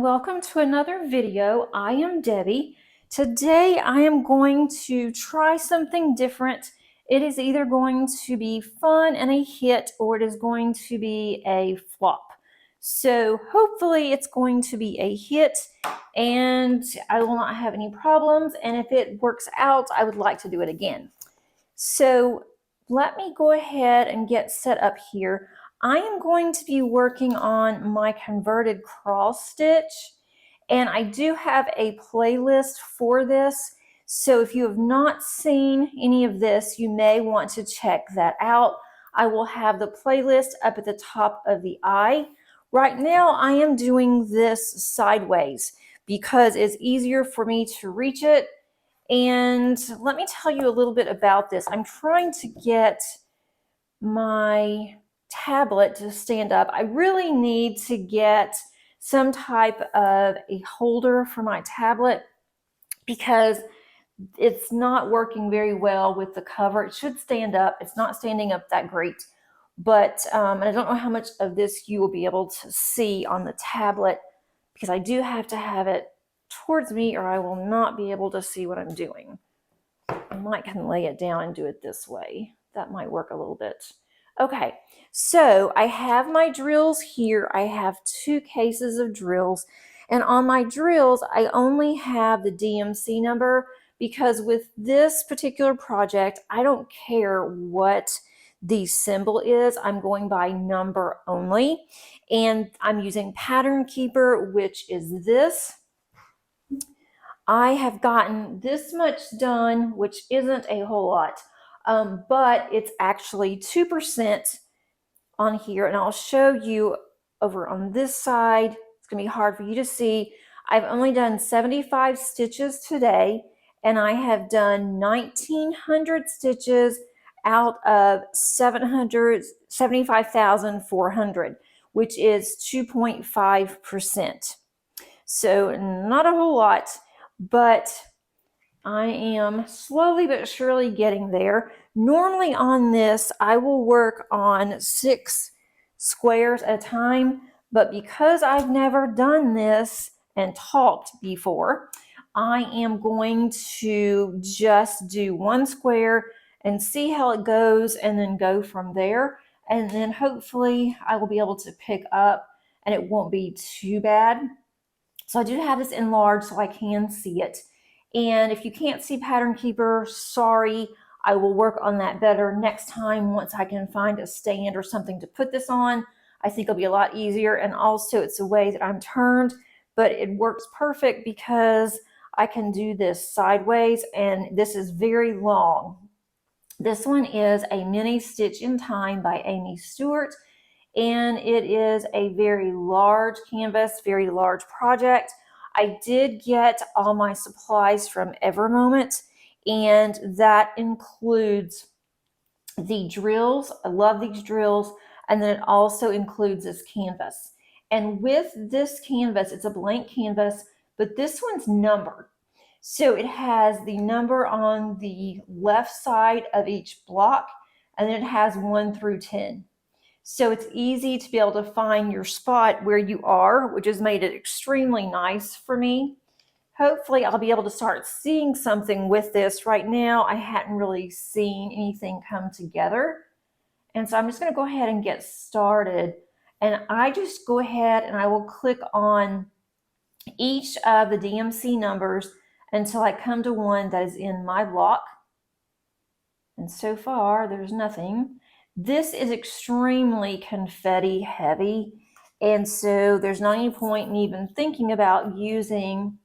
welcome to another video. I am Debbie. Today I am going to try something different. It is either going to be fun and a hit, or it is going to be a flop. So hopefully it's going to be a hit and I will not have any problems, and if it works out I would like to do it again. So let me go ahead and get set up here. I am going to be working on my converted cross stitch, and I do have a playlist for this. So if you have not seen any of this, you may want to check that out. I will have the playlist up at the top of the eye. Right now I am doing this sideways because it's easier for me to reach it. And let me tell you a little bit about this. I'm trying to get my tablet to stand up. I really need to get some type of a holder for my tablet because it's not working very well with the cover. It should stand up. It's not standing up that great. But and I don't know how much of this you will be able to see on the tablet because I do have to have it towards me or I will not be able to see what I'm doing. I might can lay it down and do it this way. That might work a little bit. Okay, so I have my drills here. I have 2 cases of drills, and on my drills I only have the DMC number because with this particular project I don't care what the symbol is. I'm going by number only, and I'm using Pattern Keeper, which is this. I have gotten this much done, which isn't a whole lot, but it's actually 2% on here, and I'll show you over on this side. It's going to be hard for you to see. I've only done 75 stitches today, and I have done 1,900 stitches out of 75,400, which is 2.5%. So not a whole lot, but I am slowly but surely getting there. Normally on this, I will work on 6 squares at a time, but because I've never done this and talked before, I am going to just do 1 square and see how it goes and then go from there. And then hopefully I will be able to pick up and it won't be too bad. So I do have this enlarged so I can see it. And if you can't see Pattern Keeper, sorry, I will work on that better next time once I can find a stand or something to put this on. I think it'll be a lot easier, and also it's a way that I'm turned, but it works perfect because I can do this sideways, and this is very long. This one is a Mini Stitch in Time by Amy Stewart, and it is a very large canvas, very large project. I did get all my supplies from Evermoment, and that includes the drills. I love these drills. And then it also includes this canvas. And with this canvas, it's a blank canvas, but this one's numbered. So it has the number on the left side of each block, and then it has 1 through 10. So it's easy to be able to find your spot where you are, which has made it extremely nice for me. Hopefully I'll be able to start seeing something with this. Right now I hadn't really seen anything come together. And so I'm just going to go ahead and get started. And I just go ahead and I will click on each of the DMC numbers until I come to one that is in my block. And so far there's nothing. This is extremely confetti heavy, and so there's not any point in even thinking about using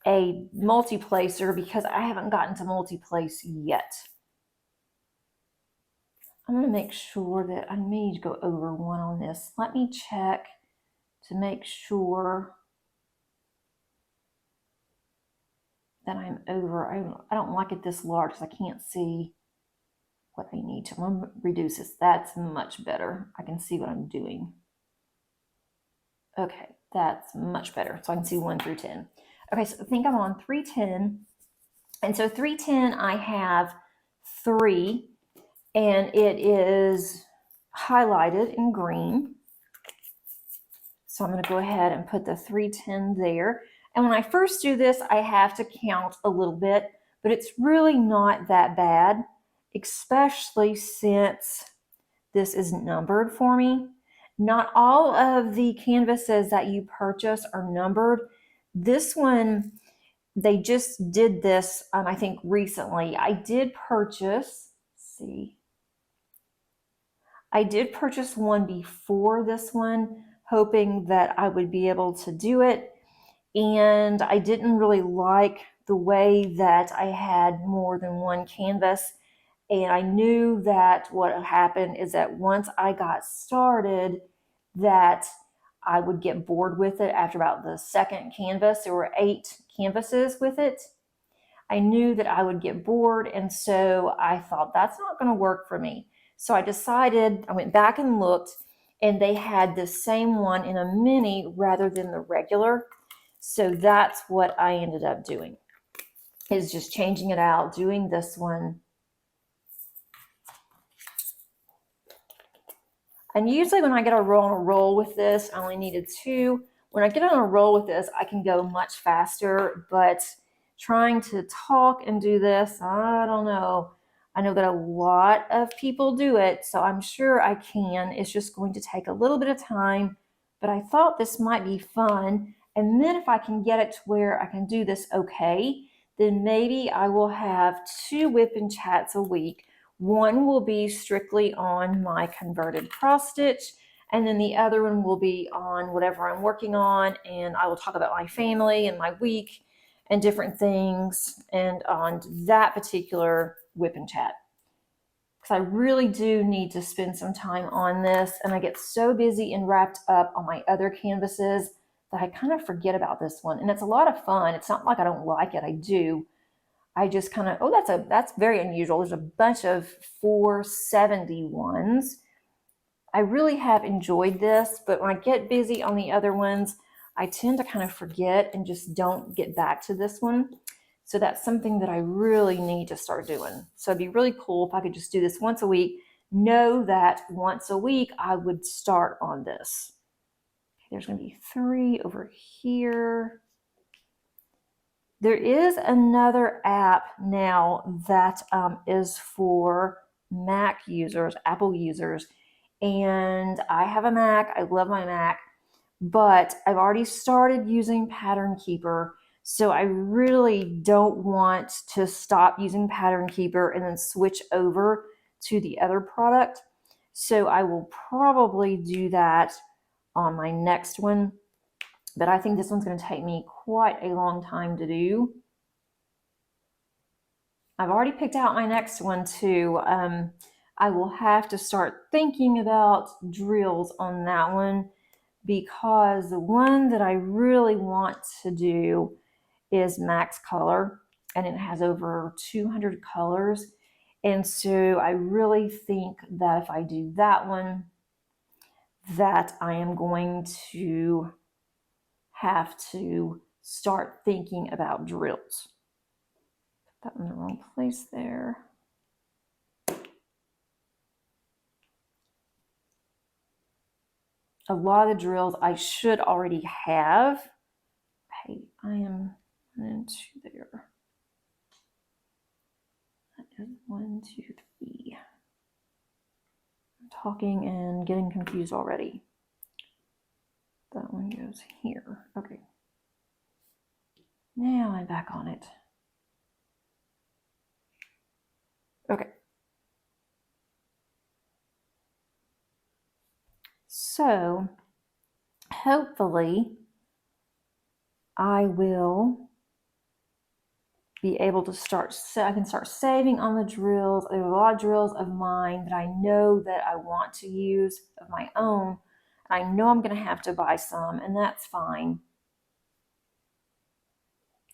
a multi-placer because I haven't gotten to multi-place yet. I'm going to make sure that I need to go over 1 on this. Let me check to make sure that I'm over. I don't like it this large because I can't see what I need to. I'm going to reduce this. That's much better. I can see what I'm doing. Okay, that's much better. So I can see 1 through 10. Okay, so I think I'm on 310. And so 310, I have 3, and it is highlighted in green. So I'm going to go ahead and put the 310 there. And when I first do this, I have to count a little bit, but it's really not that bad, especially since this is numbered for me. Not all of the canvases that you purchase are numbered. This one, they just did this, I think recently. I did purchase, let's see, I did purchase one before this one, hoping that I would be able to do it. And I didn't really like the way that I had more than one canvas. And I knew that what happened is that once I got started, that I would get bored with it after about the second canvas. There were 8 canvases with it. I knew that I would get bored, and so I thought that's not going to work for me. So I decided, I went back and looked, and they had the same one in a mini rather than the regular. So that's what I ended up doing, is just changing it out, doing this one. And usually when I get on a roll with this, I only needed 2. When I get on a roll with this, I can go much faster, but trying to talk and do this, I don't know. I know that a lot of people do it, so I'm sure I can. It's just going to take a little bit of time, but I thought this might be fun. And then if I can get it to where I can do this okay, then maybe I will have 2 WIP and chats a week. One will be strictly on my converted cross stitch, and then the other one will be on whatever I'm working on, and I will talk about my family and my week and different things, and on that particular WIP and chat. Because I really do need to spend some time on this, and I get so busy and wrapped up on my other canvases that I kind of forget about this one. And it's a lot of fun. It's not like I don't like it. I do. I just kind of, oh, that's very unusual. There's a bunch of 471s. I really have enjoyed this, but when I get busy on the other ones, I tend to kind of forget and just don't get back to this one. So that's something that I really need to start doing. So it'd be really cool if I could just do this once a week. Know that once a week I would start on this. Okay, there's going to be 3 over here. There is another app now that is for Mac users, Apple users, and I have a Mac. I love my Mac, but I've already started using Pattern Keeper, so I really don't want to stop using Pattern Keeper and then switch over to the other product. So I will probably do that on my next one. But I think this one's going to take me quite a long time to do. I've already picked out my next one too. I will have to start thinking about drills on that one, because the one that I really want to do is Max Color, and it has over 200 colors. And so I really think that if I do that one, that I am going to have to start thinking about drills. Put that in the wrong place there. A lot of the drills I should already have. Okay, I am into there. That is 1, 2, 3. I'm talking and getting confused already. That one goes here. Okay. Now I'm back on it. Okay. So hopefully I will be able to I can start saving on the drills. There are a lot of drills of mine that I know that I want to use of my own. I know I'm going to have to buy some, and that's fine.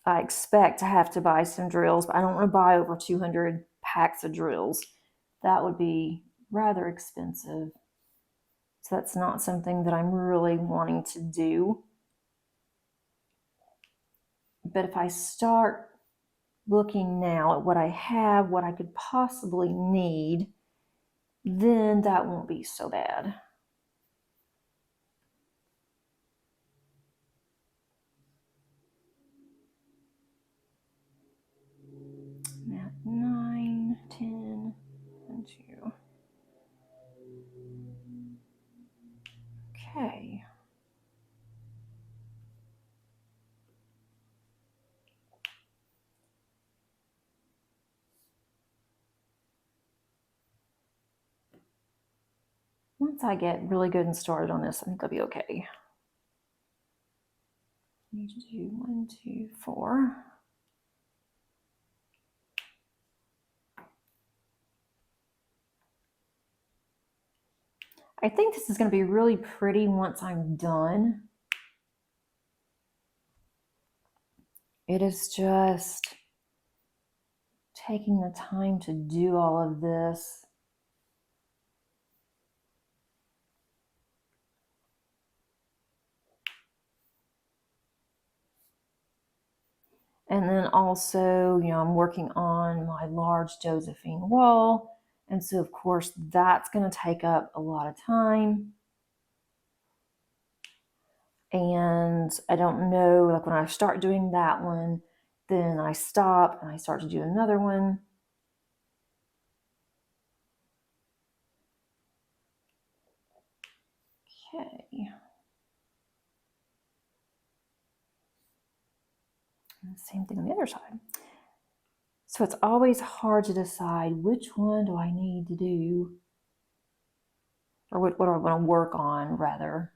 I expect to have to buy some drills, but I don't want to buy over 200 packs of drills. That would be rather expensive. So that's not something that I'm really wanting to do. But if I start looking now at what I have, what I could possibly need, then that won't be so bad. once I get really good and started on this, I think I'll be okay. I need to do 1, 2, 4. I think this is going to be really pretty once I'm done. It is just taking the time to do all of this. And then also, you know, I'm working on my large Josephine wall. And so, of course, that's going to take up a lot of time. And I don't know, like when I start doing that one, then I stop and I start to do another one. Okay. And same thing on the other side. So it's always hard to decide which one do I need to do, or what do I want to work on, rather.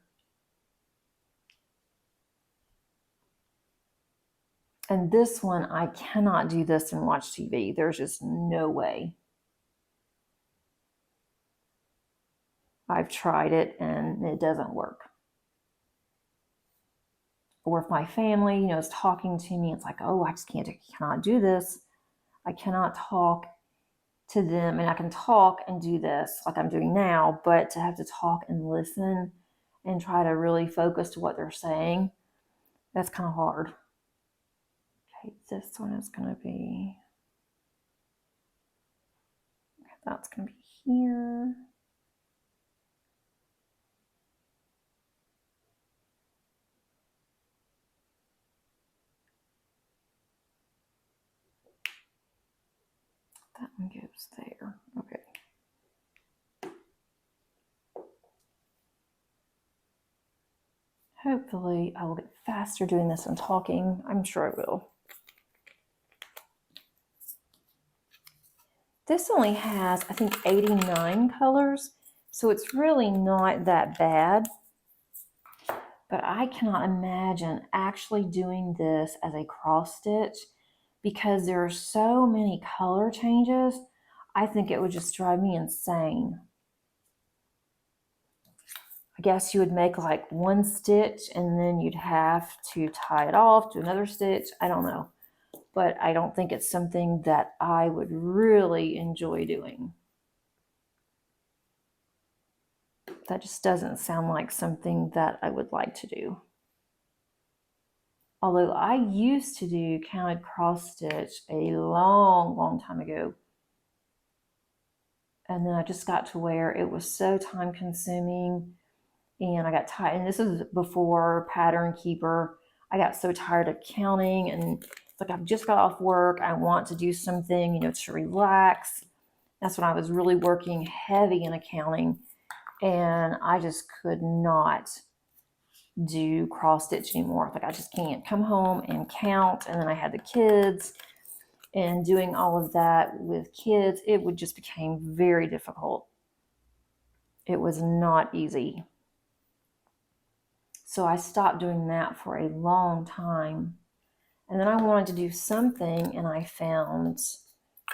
And this one, I cannot do this and watch TV. There's just no way. I've tried it and it doesn't work. Or if my family, you know, is talking to me, it's like, oh, I cannot do this. I cannot talk to them, and I can talk and do this like I'm doing now, but to have to talk and listen and try to really focus to what they're saying, that's kind of hard. Okay, this one is going to be, that's going to be here. That one goes there. Okay. Hopefully I will get faster doing this than talking. I'm sure I will. This only has, I think, 89 colors, so it's really not that bad. But I cannot imagine actually doing this as a cross stitch because there are so many color changes. I think it would just drive me insane. I guess you would make like one stitch and then you'd have to tie it off to another stitch. I don't know. But I don't think it's something that I would really enjoy doing. That just doesn't sound like something that I would like to do. Although I used to do counted cross stitch a long time ago. And then I just got to where it was so time consuming and I got tired. And this is before Pattern Keeper. I got so tired of counting, and it's like I've just got off work. I want to do something, you know, to relax. That's when I was really working heavy in accounting, and I just could not do cross stitch anymore. Like I just can't come home and count. And then I had the kids, and doing all of that with kids, it would just became very difficult. It was not easy. So I stopped doing that for a long time. And then I wanted to do something, and I found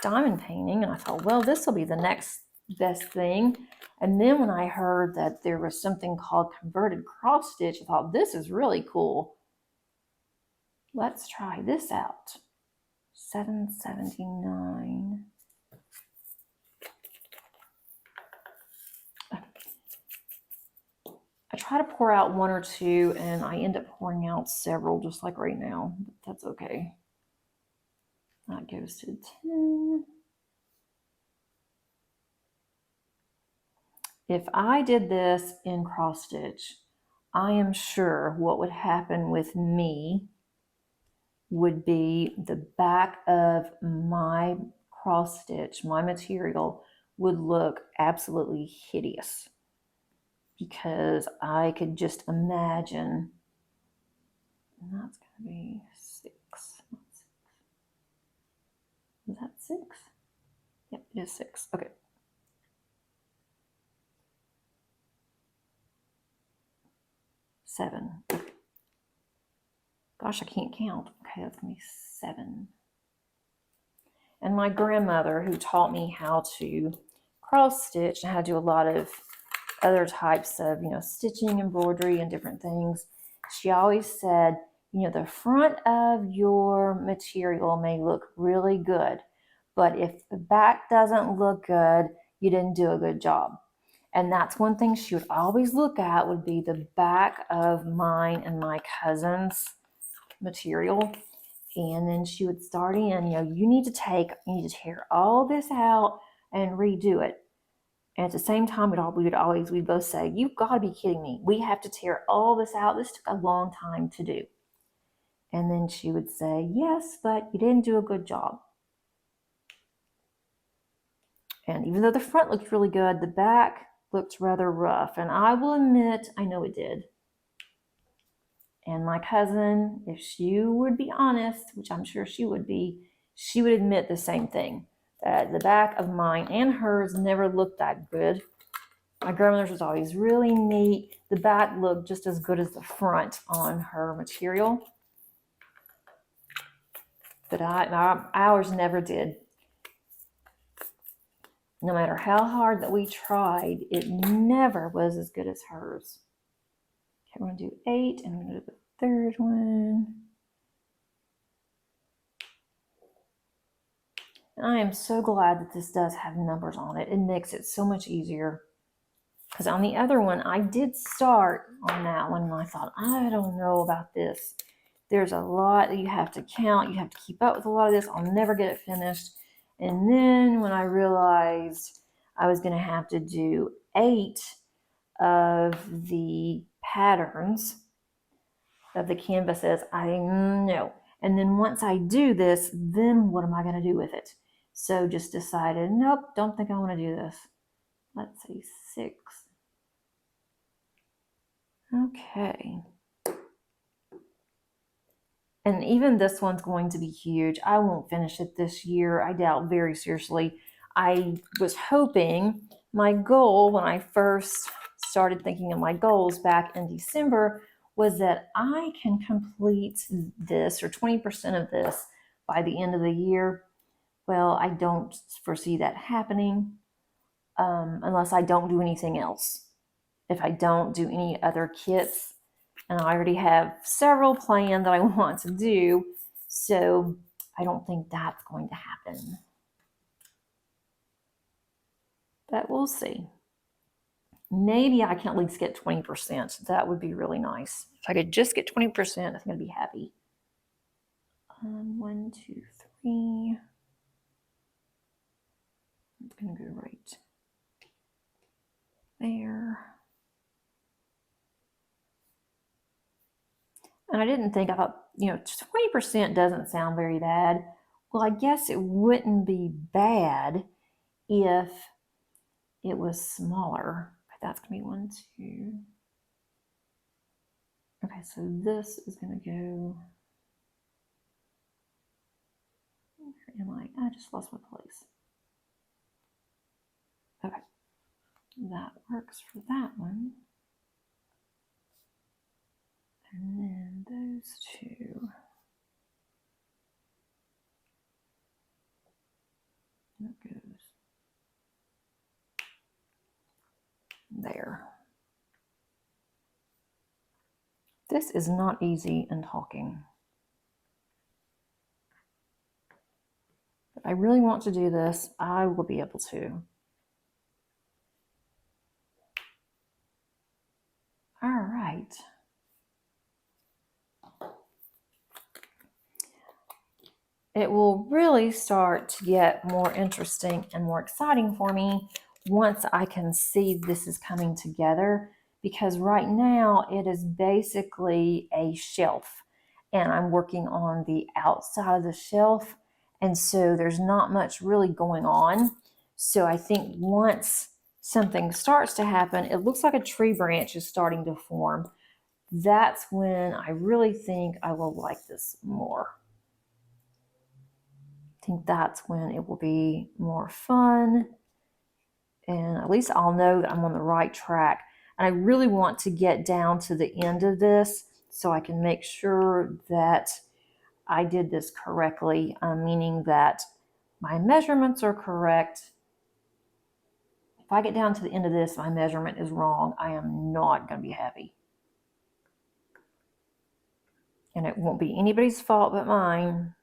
diamond painting, and I thought, well, this will be the next best thing. And then when I heard that there was something called converted cross stitch, I thought, this is really cool. Let's try this out. $7.79. I try to pour out one or two, and I end up pouring out several, just like right now. But that's okay. That goes to 10. If I did this in cross stitch, I am sure what would happen with me would be the back of my cross stitch, my material, would look absolutely hideous. Because I could just imagine, and that's going to be 6. Is that 6? Yep, it is 6. Okay. 7. Gosh, I can't count. Okay, that's going to be 7. And my grandmother, who taught me how to cross stitch and how to do a lot of other types of, stitching, embroidery, and different things, she always said, the front of your material may look really good, but if the back doesn't look good, you didn't do a good job. And that's one thing she would always look at, would be the back of mine and my cousin's material. And then she would start in, you need to tear all this out and redo it. And at the same time, we'd both say, you've got to be kidding me. We have to tear all this out. This took a long time to do. And then she would say, yes, but you didn't do a good job. And even though the front looked really good, the back looked rather rough. And I will admit, I know it did. And my cousin, if she would be honest, which I'm sure she would be, she would admit the same thing, that the back of mine and hers never looked that good. My grandmother's was always really neat. The back looked just as good as the front on her material. But ours never did. No matter how hard that we tried, it never was as good as hers. Okay, we're going to do 8, and we're going to do the third one. And I am so glad that this does have numbers on it. It makes it so much easier. Because on the other one, I did start on that one, and I thought, I don't know about this. There's a lot that you have to count. You have to keep up with a lot of this. I'll never get it finished. And then when I realized I was going to have to do 8 of the patterns of the canvases, I know. And then once I do this, then what am I going to do with it? So just decided, nope, don't think I want to do this. Let's see, 6. Okay. And even this one's going to be huge. I won't finish it this year. I doubt very seriously. I was hoping, my goal when I first started thinking of my goals back in December was that I can complete this, or 20% of this, by the end of the year. Well, I don't foresee that happening unless I don't do anything else. If I don't do any other kits, and I already have several planned that I want to do, so I don't think that's going to happen. But we'll see. Maybe I can at least get 20%. That would be really nice. If I could just get 20%, I think I'd be happy. 1, 2, 3. It's going to go right there. And I didn't think, I thought, 20% doesn't sound very bad. Well, I guess it wouldn't be bad if it was smaller. That's going to be 1, 2. Okay, so this is going to go. Where am I? I just lost my place. Okay, that works for that one. And then those 2. That goes there. This is not easy in talking. If I really want to do this, I will be able to. All right. It will really start to get more interesting and more exciting for me once I can see this is coming together, because right now it is basically a shelf and I'm working on the outside of the shelf, and so there's not much really going on. So I think once something starts to happen, it looks like a tree branch is starting to form. That's when I really think I will like this more. I think that's when it will be more fun, and at least I'll know that I'm on the right track. And I really want to get down to the end of this so I can make sure that I did this correctly, meaning that my measurements are correct. If I get down to the end of this, my measurement is wrong, I am not going to be happy. And it won't be anybody's fault but mine.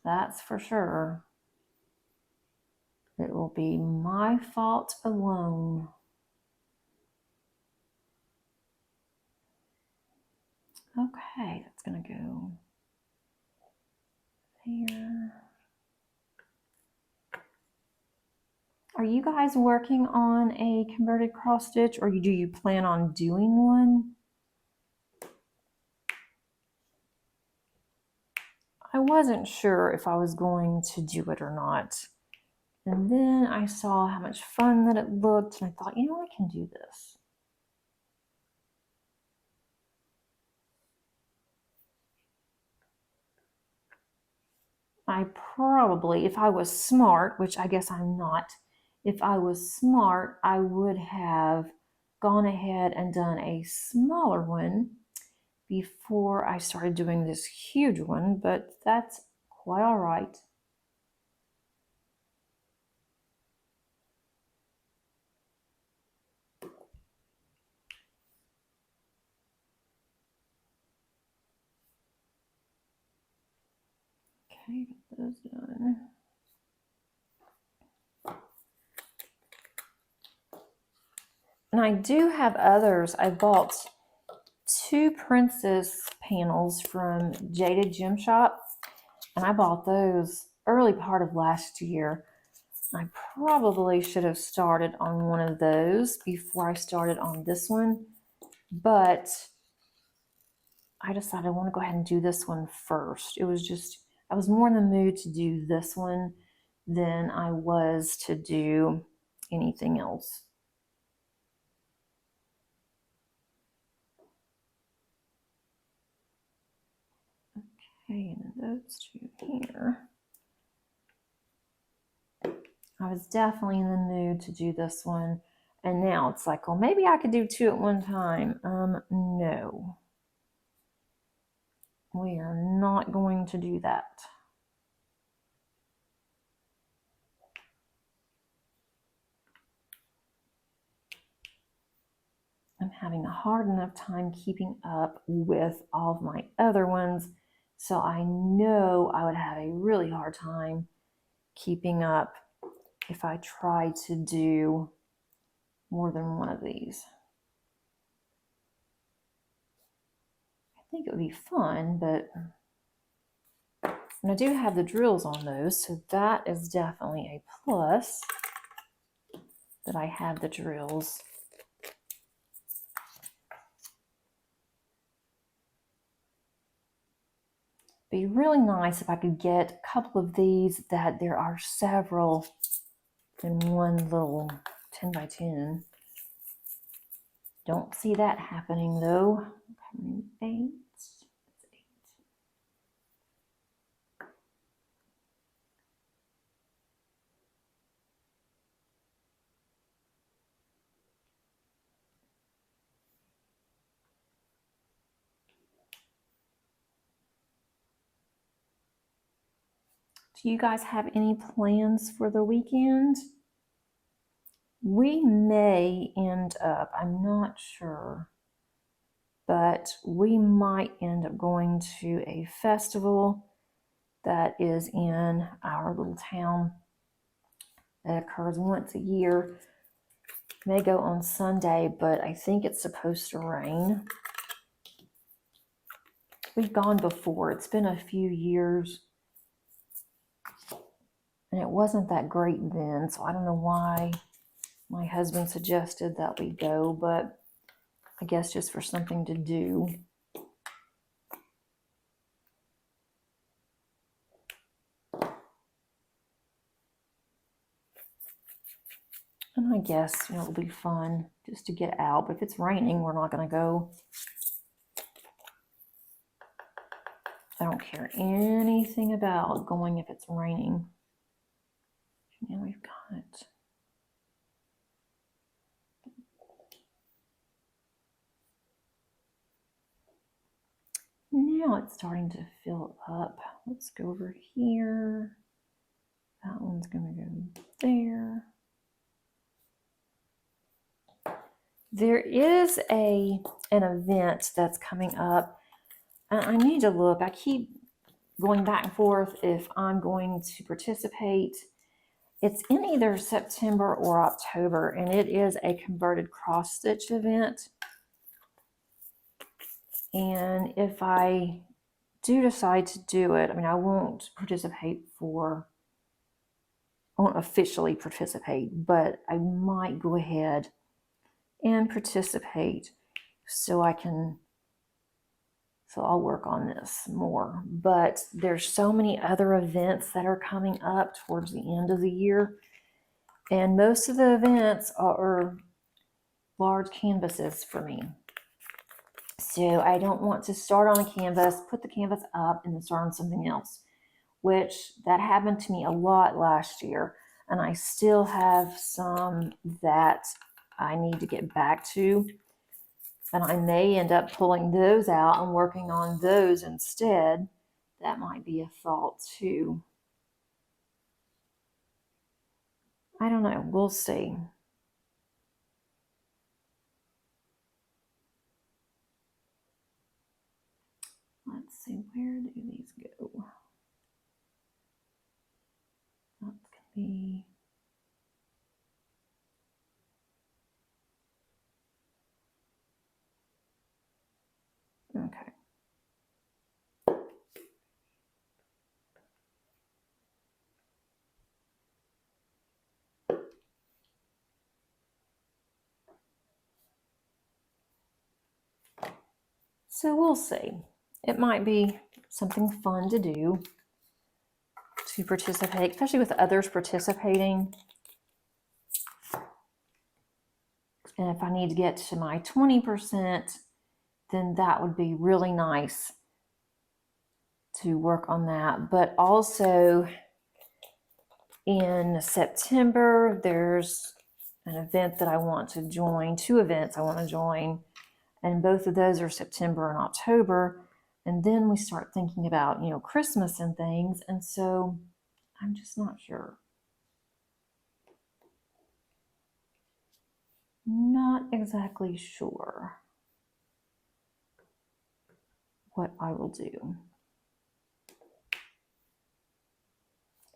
That's for sure. It will be my fault alone. Okay, that's going to go there. Are you guys working on a converted cross stitch, or do you plan on doing one? I wasn't sure if I was going to do it or not. And then I saw how much fun that it looked, and I thought, you know, I can do this. I probably, if I was smart, which I guess I'm not, if I was smart, I would have gone ahead and done a smaller one before I started doing this huge one, but that's quite all right. Okay, get those done. And I do have others. I bought 2 Princess panels from Jaded Gem Shop, and I bought those early part of last year. I probably should have started on one of those before I started on this one, but I decided I want to go ahead and do this one first. It was just, I was more in the mood to do this one than I was to do anything else. Okay, and those 2 here. I was definitely in the mood to do this one, and now it's like, well, maybe I could do 2 at one time. No. We are not going to do that. I'm having a hard enough time keeping up with all of my other ones, so I know I would have a really hard time keeping up if I tried to do more than one of these. I think it would be fun, but and I do have the drills on those, so that is definitely a plus that I have the drills. Be really nice if I could get a couple of these that there are several in one little 10 by 10. Don't see that happening though. Okay, 8. That's 8. Do you guys have any plans for the weekend? We may end up, I'm not sure, but we might end up going to a festival that is in our little town that occurs once a year. It may go on Sunday, but I think it's supposed to rain. We've gone before. It's been a few years. And it wasn't that great then, so I don't know why my husband suggested that we go, but I guess just for something to do. And I guess, you know, it'll be fun just to get out. But if it's raining, we're not going to go. I don't care anything about going if it's raining. Now we've got now it's starting to fill up. Let's go over here. That one's going to go there. There is an event that's coming up, and I need to look. I keep going back and forth if I'm going to participate. It's in either September or October, and it is a converted cross stitch event. And if I do decide to do it, I mean, I won't officially participate, but I might go ahead and participate so I'll work on this more. But there's so many other events that are coming up towards the end of the year, and most of the events are large canvases for me. So I don't want to start on a canvas, put the canvas up, and then start on something else, which that happened to me a lot last year. And I still have some that I need to get back to. And I may end up pulling those out and working on those instead. That might be a thought too. I don't know. We'll see. Let's see. Where do these go? That's going to be... Okay. So we'll see. It might be something fun to do, to participate, especially with others participating. And if I need to get to my 20%, then that would be really nice to work on that. But also in September, there's an event that I want to join, 2 events I want to join, and both of those are September and October. And then we start thinking about, Christmas and things. And so I'm just not sure. Not exactly sure what I will do.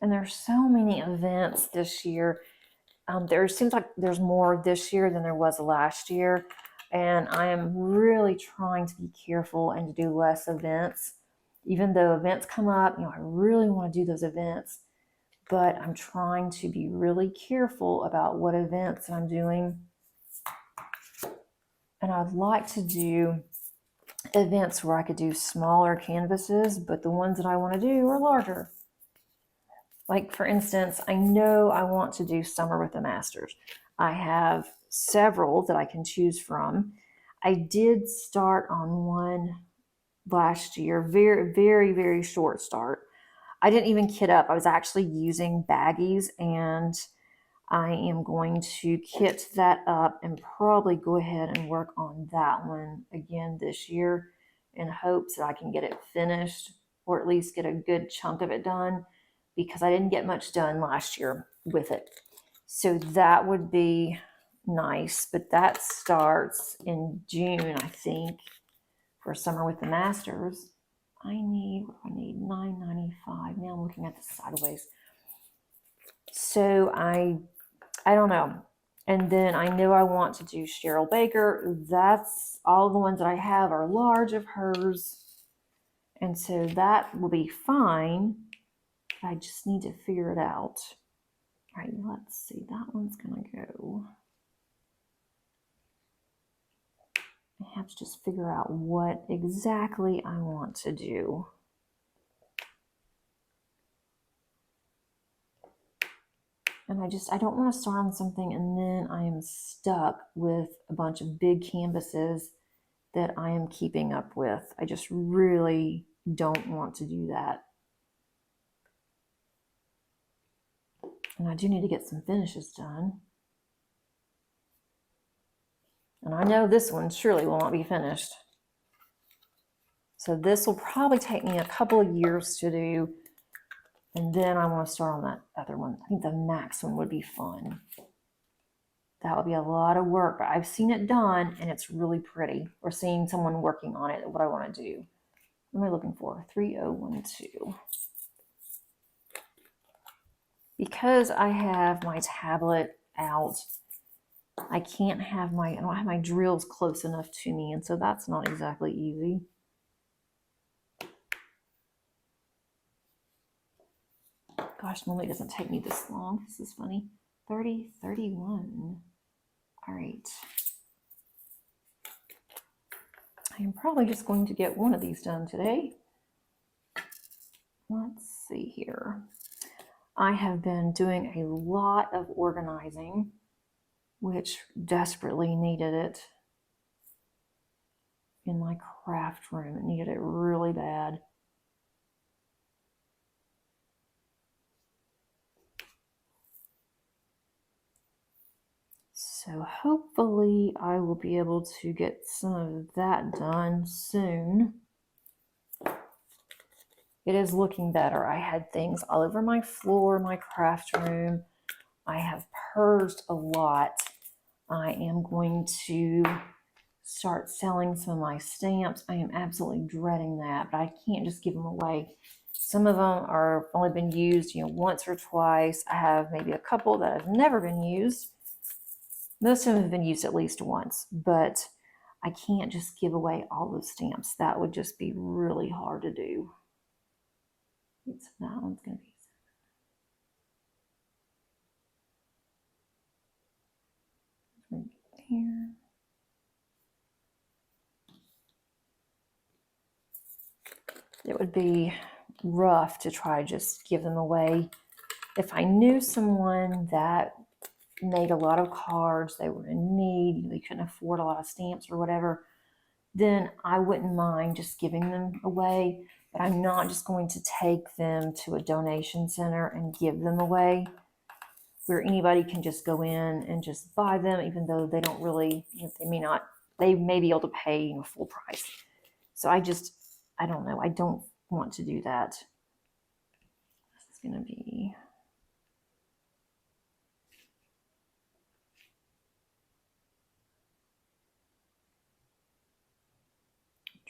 And there's so many events this year. There seems like there's more this year than there was last year. And I am really trying to be careful and to do less events. Even though events come up, I really want to do those events. But I'm trying to be really careful about what events I'm doing. And I'd like to do events where I could do smaller canvases, but the ones that I want to do are larger. Like, for instance, I know I want to do Summer with the Masters. I have several that I can choose from. I did start on one last year, very, very, very short start. I didn't even kit up. I was actually using baggies, and I am going to kit that up and probably go ahead and work on that one again this year in hopes that I can get it finished, or at least get a good chunk of it done, because I didn't get much done last year with it. So that would be nice, but that starts in June, I think, for Summer with the Masters. I need $9.95. Now I'm looking at this sideways. So I don't know. And then I know I want to do Cheryl Baker. That's all the ones that I have are large of hers. And so that will be fine. I just need to figure it out. All right, let's see. That one's going to go. I have to just figure out what exactly I want to do. And I don't want to start on something and then I am stuck with a bunch of big canvases that I am keeping up with. I just really don't want to do that. And I do need to get some finishes done. And I know this one surely will not be finished. So this will probably take me a couple of years to do. And then I want to start on that other one. I think the max one would be fun. That would be a lot of work, but I've seen it done and it's really pretty. Or seeing someone working on it, what I want to do. What am I looking for? 3012. Because I have my tablet out, I don't have my drills close enough to me, and so that's not exactly easy. Gosh, normally it doesn't take me this long. This is funny. 30, 31. All right. I am probably just going to get one of these done today. Let's see here. I have been doing a lot of organizing, which desperately needed it in my craft room. It needed it really bad. So hopefully I will be able to get some of that done soon. It is looking better. I had things all over my floor, my craft room. I have purged a lot. I am going to start selling some of my stamps. I am absolutely dreading that, but I can't just give them away. Some of them are only been used, once or twice. I have maybe a couple that have never been used. Most of them have been used at least once, but I can't just give away all those stamps. That would just be really hard to do. That one's going to be here. It would be rough to try to just give them away. If I knew someone that made a lot of cards, they were in need, they couldn't afford a lot of stamps or whatever, then I wouldn't mind just giving them away. But I'm not just going to take them to a donation center and give them away, where anybody can just go in and just buy them, even though they don't really, they may be able to pay full price. So I don't know. I don't want to do that. This is going to be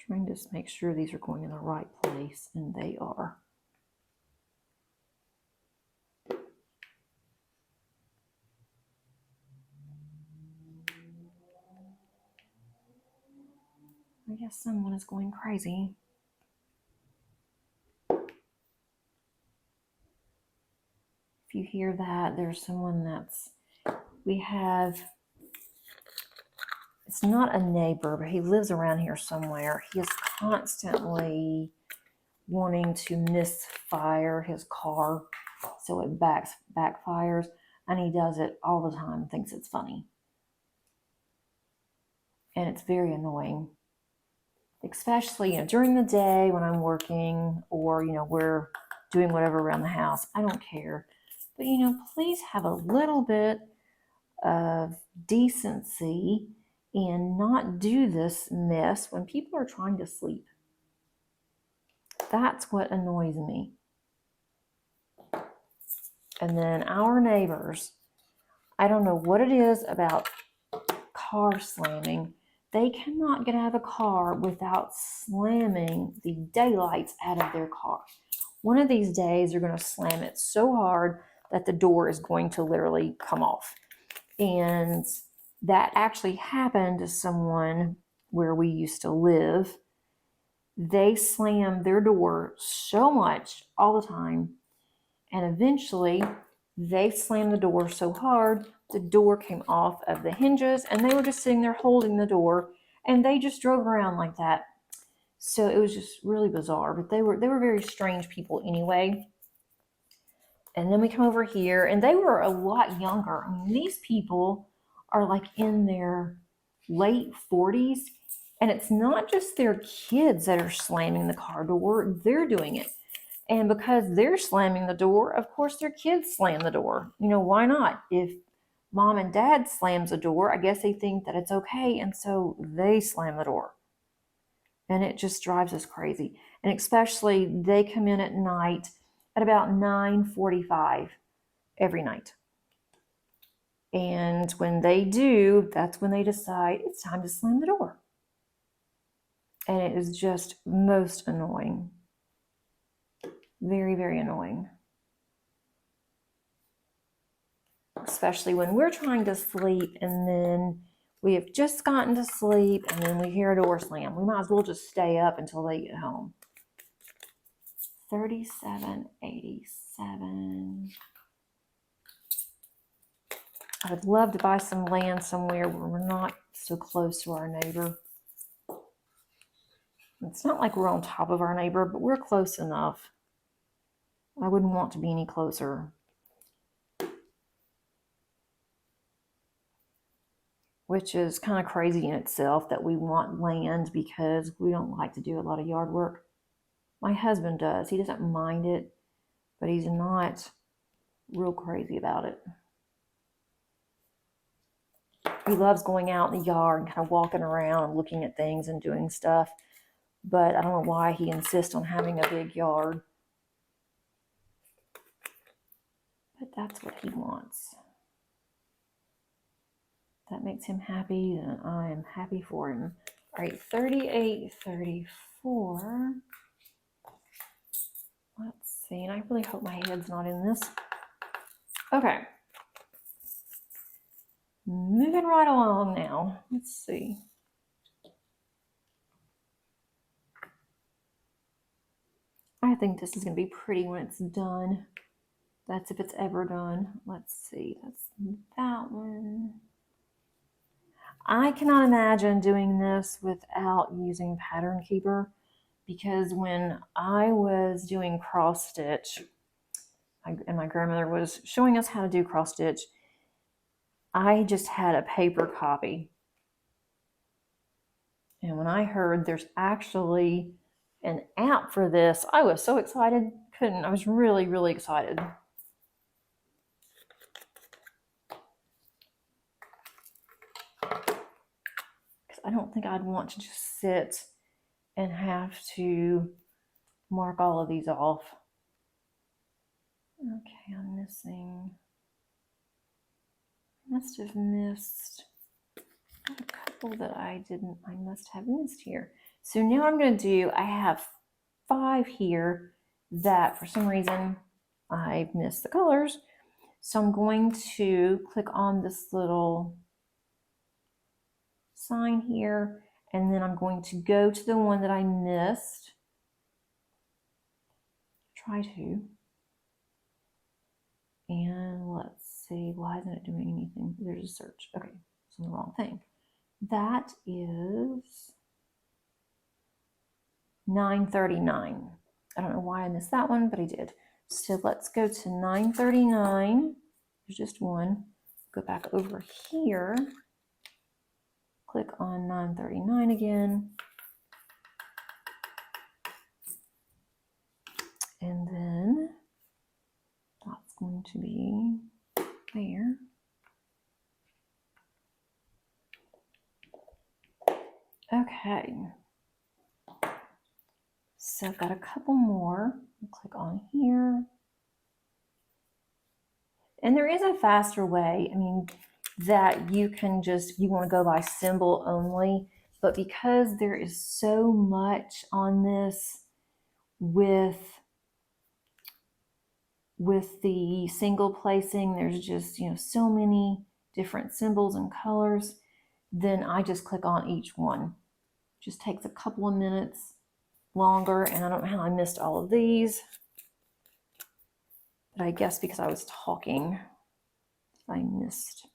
trying to just make sure these are going in the right place, and they are. I guess someone is going crazy. If you hear that, there's someone it's not a neighbor, but he lives around here somewhere. He is constantly wanting to misfire his car so it backfires, and he does it all the time, thinks it's funny. And it's very annoying. Especially, during the day when I'm working or, we're doing whatever around the house. I don't care. But, please have a little bit of decency and not do this mess when people are trying to sleep. That's what annoys me. And then our neighbors, I don't know what it is about car slamming. They cannot get out of the car without slamming the daylights out of their car. One of these days, they're going to slam it so hard that the door is going to literally come off. And that actually happened to someone where we used to live. They slammed their door so much all the time, and eventually they slammed the door so hard the door came off of the hinges, and they were just sitting there holding the door, and they just drove around like that. So it was just really bizarre, but they were very strange people anyway. And then we come over here, and they were a lot younger. I mean, these people are like in their late 40s, and it's not just their kids that are slamming the car door, they're doing it. And because they're slamming the door, of course their kids slam the door. Why not? If mom and dad slams the door, I guess they think that it's okay, and so they slam the door. and it just drives us crazy. And especially they come in at night at about 9:45 every night. And when they do, that's when they decide it's time to slam the door. And it is just most annoying. Very, very annoying. Especially when we're trying to sleep and then we have just gotten to sleep and then we hear a door slam. We might as well just stay up until they get home. 37.87. I would love to buy some land somewhere where we're not so close to our neighbor. It's not like we're on top of our neighbor, but we're close enough. I wouldn't want to be any closer. Which is kind of crazy in itself that we want land because we don't like to do a lot of yard work. My husband does. He doesn't mind it, but he's not real crazy about it. He loves going out in the yard and kind of walking around and looking at things and doing stuff, but I don't know why he insists on having a big yard. But that's what he wants. That makes him happy, and I am happy for him. All right, 38.34. Let's see, and I really hope my head's not in this. Okay. Moving right along now. Let's see. I think this is going to be pretty when it's done. That's if it's ever done. Let's see. That's that one. I cannot imagine doing this without using Pattern Keeper, because when I was doing cross stitch, and my grandmother was showing us how to do cross stitch, I just had a paper copy. And when I heard there's actually an app for this, I was so excited. I was really, really excited. I don't think I'd want to just sit and have to mark all of these off. Okay, I'm missing. I must have missed a couple that I must have missed here. So now I'm going to do, I have 5 here that for some reason I've missed the colors. So I'm going to click on this little sign here, and then I'm going to go to the one that I missed. Try to. And let's see, why isn't it doing anything? There's a search. Okay, it's on the wrong thing. That is 939. I don't know why I missed that one, but I did. So let's go to 939. There's just one. Go back over here. Click on 939 again. And then that's going to be there. Okay. So I've got a couple more. I'll click on here. And there is a faster way. I mean, that you can just, you want to go by symbol only, but because there is so much on this with the single placing, there's just, so many different symbols and colors, then I just click on each one. Just takes a couple of minutes longer, and I don't know how I missed all of these, but I guess because I was talking, I missed.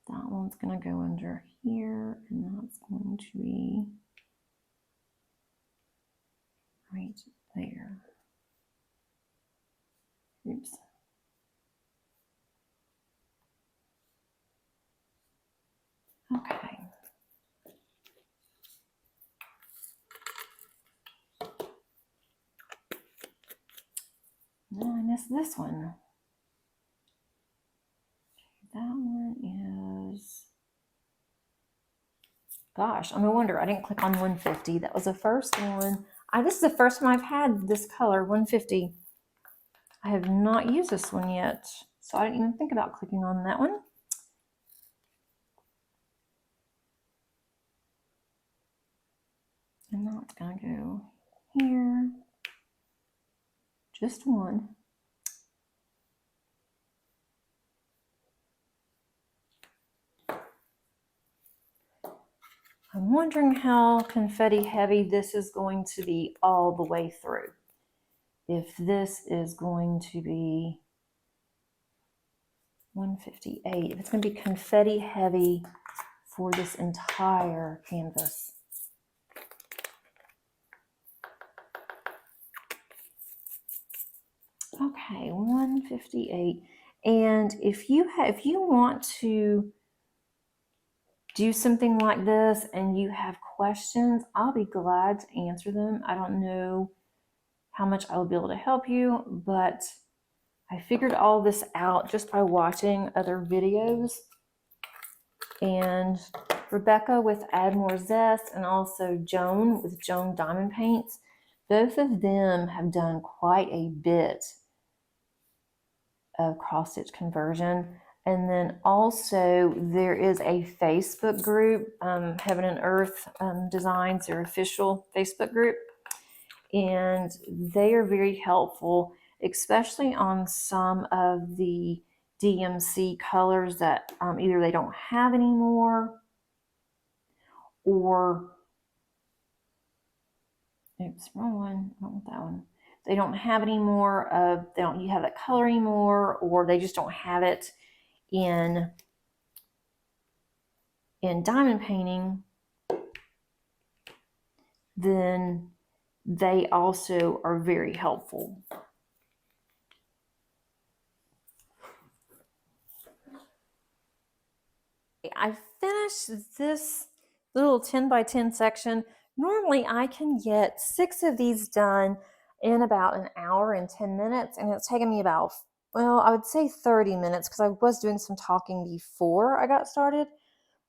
That one's going to go under here, and that's going to be right there. Oops. Okay. Then I missed this one. That one is Gosh, I'm a wonder I didn't click on 150. That was the first one. This is the first time I've had this color, 150. I have not used this one yet, so I didn't even think about clicking on that one. And now it's gonna go here. Just one. I'm wondering how confetti heavy this is going to be all the way through. If this is going to be 158, if it's going to be confetti heavy for this entire canvas. Okay, 158. And if you want to do something like this and you have questions, I'll be glad to answer them. I don't know how much I will be able to help you, but I figured all this out just by watching other videos. And Rebecca with Add More Zest and also Joan with Joan Diamond Paints, both of them have done quite a bit of cross stitch conversion. And then also there is a Facebook group, Heaven and Earth Designs, their official Facebook group. And they are very helpful, especially on some of the DMC colors that either they don't have anymore or, oops, wrong one, I don't want that one. They don't have any more of, you have that color anymore, or they just don't have it in diamond painting, then they also are very helpful. I finished this little 10 by 10 section. Normally I can get 6 of these done in about an hour and 10 minutes, and it's taken me about, well, I would say 30 minutes because I was doing some talking before I got started,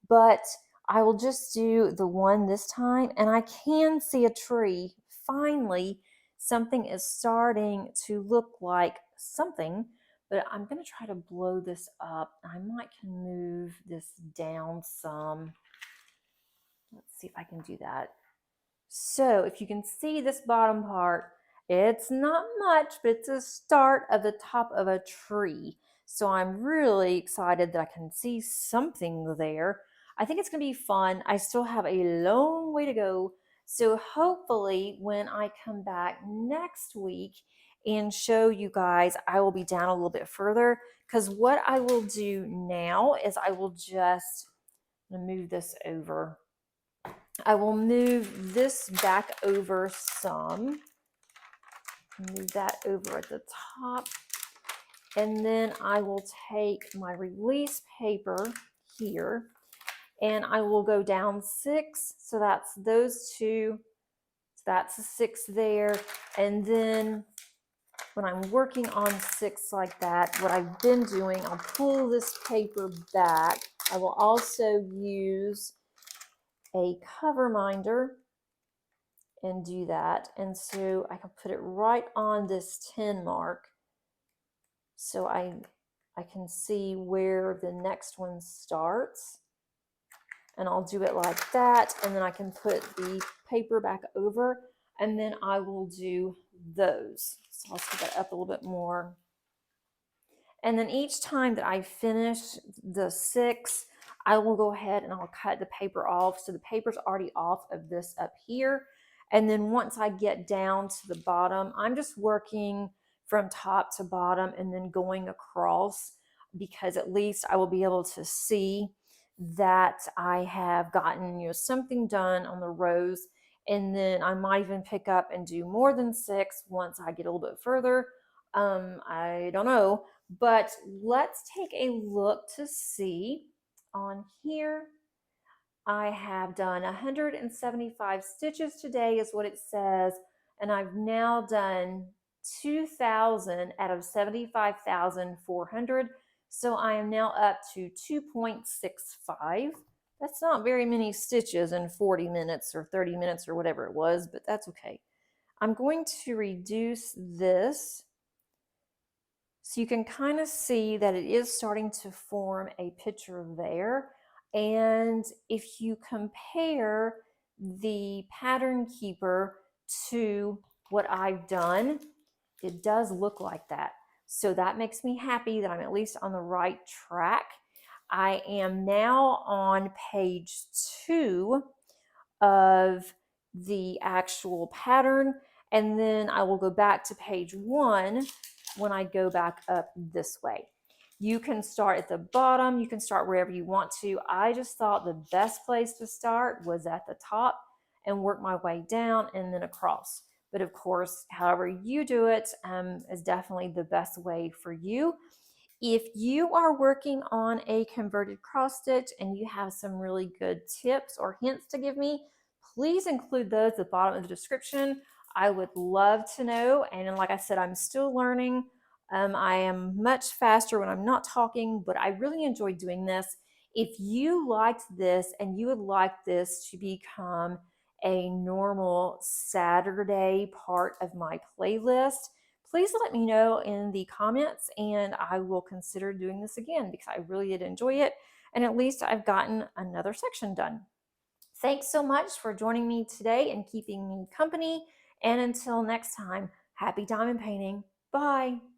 but I will just do the one this time, and I can see a tree. Finally, something is starting to look like something, but I'm going to try to blow this up. I might can move this down some. Let's see if I can do that. So if you can see this bottom part, it's not much, but it's a start of the top of a tree. So I'm really excited that I can see something there. I think it's going to be fun. I still have a long way to go. So hopefully when I come back next week and show you guys, I will be down a little bit further, because what I will do now is I will just move this over. I will move this back over some. Move that over at the top. And then I will take my release paper here and I will go down 6. So that's those 2. So that's a 6 there. And then when I'm working on 6 like that, what I've been doing, I'll pull this paper back. I will also use a cover minder and do that. And so I can put it right on this 10 mark, so I can see where the next one starts. And I'll do it like that, and then I can put the paper back over, and then I will do those. So I'll set that up a little bit more. And then each time that I finish the 6, I will go ahead and I'll cut the paper off. So the paper's already off of this up here. And then once I get down to the bottom, I'm just working from top to bottom and then going across, because at least I will be able to see that I have gotten something done on the rows. And then I might even pick up and do more than 6 once I get a little bit further. I don't know, but let's take a look to see on here. I have done 175 stitches today is what it says, and I've now done 2,000 out of 75,400. So I am now up to 2.65. That's not very many stitches in 40 minutes or 30 minutes or whatever it was, but that's okay. I'm going to reduce this so you can kind of see that it is starting to form a picture there. And if you compare the pattern keeper to what I've done, it does look like that. So that makes me happy that I'm at least on the right track. I am now on page 2 of the actual pattern, and then I will go back to page 1 when I go back up this way. You can start at the bottom, you can start wherever you want to. I just thought the best place to start was at the top and work my way down and then across. But of course, however you do it is definitely the best way for you. If you are working on a converted cross stitch and you have some really good tips or hints to give me, please include those at the bottom of the description. I would love to know. And like I said, I'm still learning. I am much faster when I'm not talking, but I really enjoy doing this. If you liked this and you would like this to become a normal Saturday part of my playlist, please let me know in the comments and I will consider doing this again because I really did enjoy it. And at least I've gotten another section done. Thanks so much for joining me today and keeping me company. And until next time, happy diamond painting. Bye.